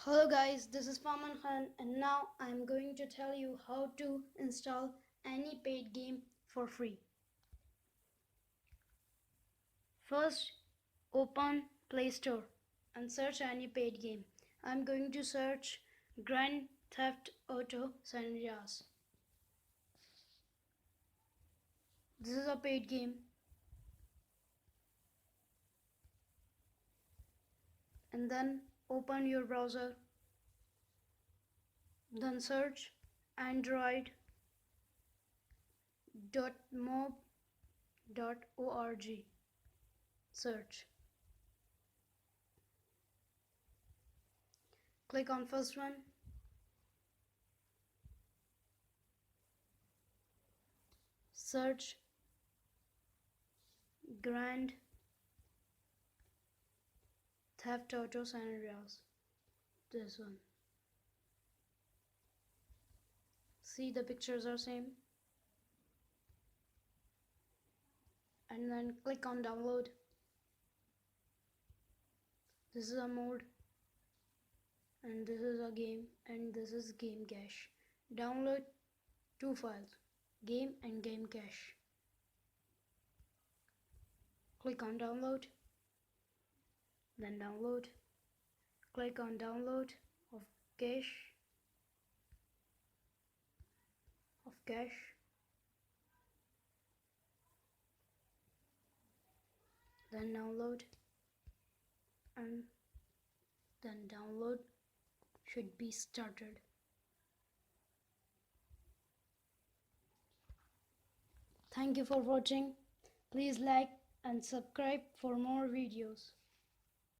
Hello guys, this is Faman Khan and now I'm going to tell you how to install any paid game for free. First, open Play Store and search any paid game. I'm going to search Grand Theft Auto San Andreas. This is a paid game. And then open your browser. Then search android.mob.org. Search. Click on first one. Search Grand Theft Auto San Andreas. This one. See, the pictures are same. And then click on download. This is a mode. And this is a game. And this is game cache. Download two files. Game and game cache. Click on download. Then download. Click on download of cache. Then download. And then download should be started. Thank you for watching. Please like and subscribe for more videos.